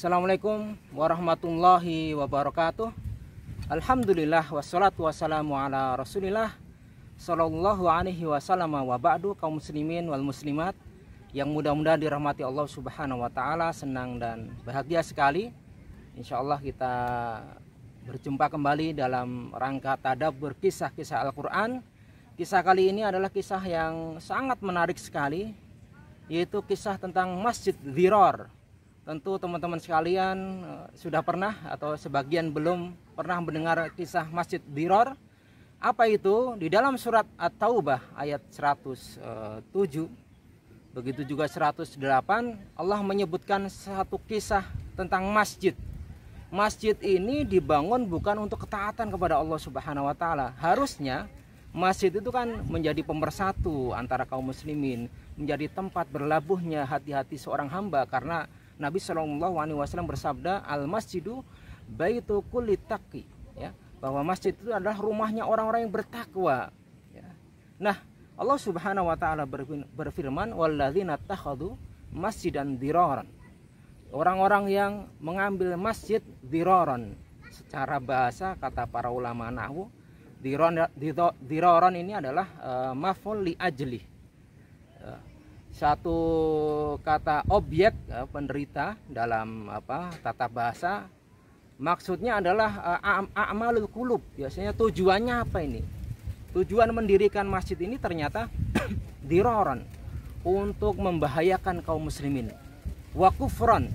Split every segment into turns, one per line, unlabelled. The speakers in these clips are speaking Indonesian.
Assalamualaikum warahmatullahi wabarakatuh. Alhamdulillah wassalatu wassalamu ala rasulillah sallallahu alaihi wasallam wa ba'du. Kaum muslimin wal muslimat yang mudah-mudahan dirahmati Allah subhanahu wa ta'ala, senang dan bahagia sekali. Insya Allah kita berjumpa kembali dalam rangka tadabbur kisah-kisah Al-Quran. Kisah kali ini adalah kisah yang sangat menarik sekali, yaitu kisah tentang Masjid Dhirar. Tentu teman-teman sekalian sudah pernah atau sebagian belum pernah mendengar kisah Masjid Dhirar. Apa itu? Di dalam surat At-Taubah ayat 107, begitu juga 108, Allah menyebutkan satu kisah tentang masjid. Masjid ini dibangun bukan untuk ketaatan kepada Allah Subhanahu wa taala. Harusnya masjid itu kan menjadi pemersatu antara kaum muslimin, menjadi tempat berlabuhnya hati-hati seorang hamba, karena Nabi SAW bersabda, al-masjidu baitu kulli taqi, ya, bahwa masjid itu adalah rumahnya orang-orang yang bertakwa, ya. Nah, Allah Subhanahu wa taala berfirman, walladzina takhadhu masjidan dhiraran. Orang-orang yang mengambil masjid dhiraran, secara bahasa kata para ulama nahwu, dhiraran ini adalah maf'ul li ajli, satu kata objek penderita dalam tata bahasa. Maksudnya adalah a'malul qulub. Biasanya tujuannya apa ini? Tujuan mendirikan masjid ini ternyata dhiraran, untuk membahayakan kaum muslimin. Wa kufran.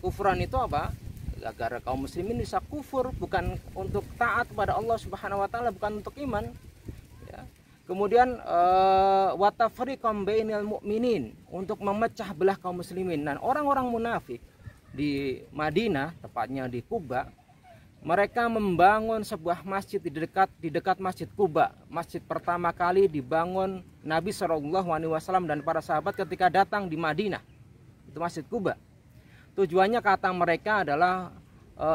Kufran itu apa? Agar kaum muslimin bisa kufur, bukan untuk taat pada Allah Subhanahu wa taala, bukan untuk iman. Kemudian wa tafriqam bainal mu'minin, untuk memecah belah kaum muslimin. Dan orang-orang munafik di Madinah, tepatnya di Kuba, mereka membangun sebuah masjid di dekat Masjid Kuba. Masjid pertama kali dibangun Nabi SAW dan para sahabat ketika datang di Madinah. Itu Masjid Kuba. Tujuannya kata mereka adalah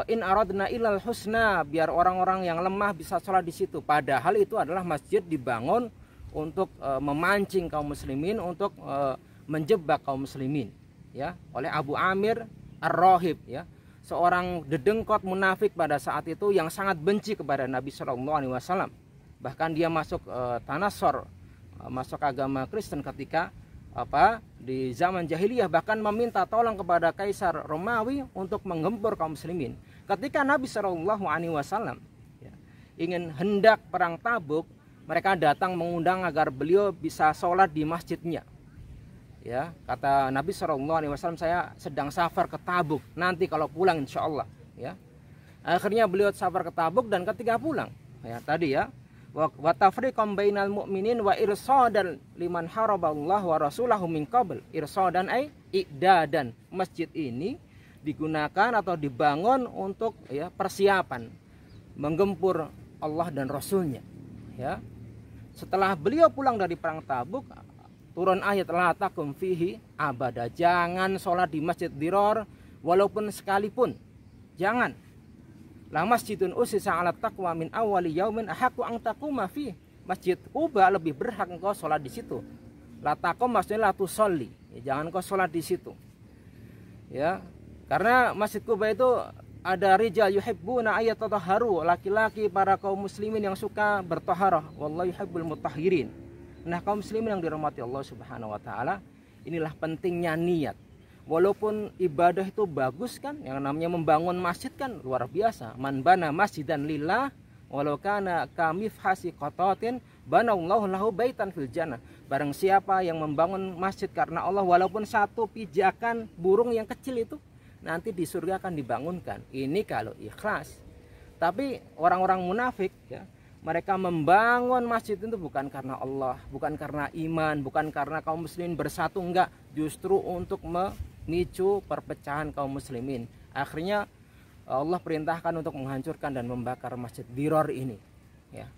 in aradna ilal husna, biar orang-orang yang lemah bisa sholat di situ. Padahal itu adalah masjid dibangun untuk memancing kaum muslimin, untuk menjebak kaum muslimin, ya, oleh Abu Amir Ar-Rahib, ya, seorang dedengkot munafik pada saat itu yang sangat benci kepada Nabi SAW. Bahkan dia masuk Tanasor, masuk agama Kristen ketika di zaman jahiliyah, bahkan meminta tolong kepada Kaisar Romawi untuk menggempur kaum muslimin. Ketika Nabi SAW ingin hendak perang Tabuk, mereka datang mengundang agar beliau bisa sholat di masjidnya. Ya, kata Nabi SAW, saya sedang safar ke Tabuk, nanti kalau pulang insya Allah. Ya, akhirnya beliau safar ke Tabuk, dan ketika pulang, ya tadi ya, wa tafriqam bainal mu'minin wa irsadan liman haraballahu wa rasulahu min qabl. Irsadan ay i'dadan. Masjid ini digunakan atau dibangun untuk, ya, persiapan menggempur Allah dan Rasulnya, ya. Setelah beliau pulang dari perang Tabuk, turun ayat la takum fihi abada. Jangan sholat di Masjid Dhirar walaupun sekalipun. Jangan. La masjidun usisa ala taqwa min awali yaumin ahaqqu an taquma fi. Masjid Kuba lebih berhak engkau sholat di situ. La taqum maksudnya la tusolli, ya, jangan engkau sholat di situ, ya, karena Masjid Kuba itu ada rijal yuhibbuna ayatatahharu, laki-laki para kaum muslimin yang suka bertaharah. Wallahu yuhibbul mutahhirin. Nah, kaum muslimin yang dirahmati Allah Subhanahu wa taala, inilah pentingnya niat. Walaupun ibadah itu bagus kan, yang namanya membangun masjid kan luar biasa. Man bana masjidan lillah walau kana kamifhasi qatatin banallahu lahu baitan fil jannah. Barang siapa yang membangun masjid karena Allah, walaupun satu pijakan burung yang kecil itu, nanti di surga akan dibangunkan. Ini kalau ikhlas. Tapi orang-orang munafik, ya, mereka membangun masjid itu bukan karena Allah, bukan karena iman, bukan karena kaum muslimin bersatu, enggak, justru untuk memicu perpecahan kaum muslimin. Akhirnya Allah perintahkan untuk menghancurkan dan membakar Masjid Dhirar ini, ya.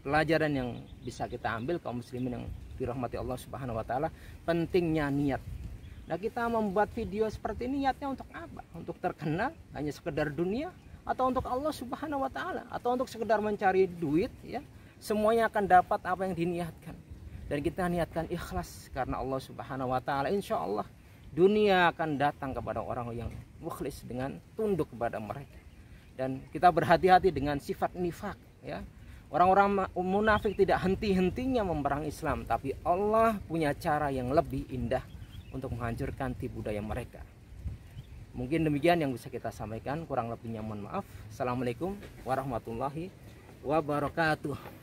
Pelajaran yang bisa kita ambil kaum muslimin yang dirahmati Allah Subhanahu wa taala, pentingnya niat. Nah, kita membuat video seperti ini niatnya untuk apa? Untuk terkenal, hanya sekedar dunia, atau untuk Allah Subhanahu wa taala, atau untuk sekedar mencari duit, ya. Semuanya akan dapat apa yang diniatkan. Dan kita niatkan ikhlas karena Allah Subhanahu wa taala, insya Allah dunia akan datang kepada orang yang mukhlis dengan tunduk kepada mereka. Dan kita berhati-hati dengan sifat nifak, ya. Orang-orang munafik tidak henti-hentinya memerangi Islam, tapi Allah punya cara yang lebih indah untuk menghancurkan tipu daya mereka. Mungkin demikian yang bisa kita sampaikan, kurang lebihnya mohon maaf. Assalamualaikum warahmatullahi wabarakatuh.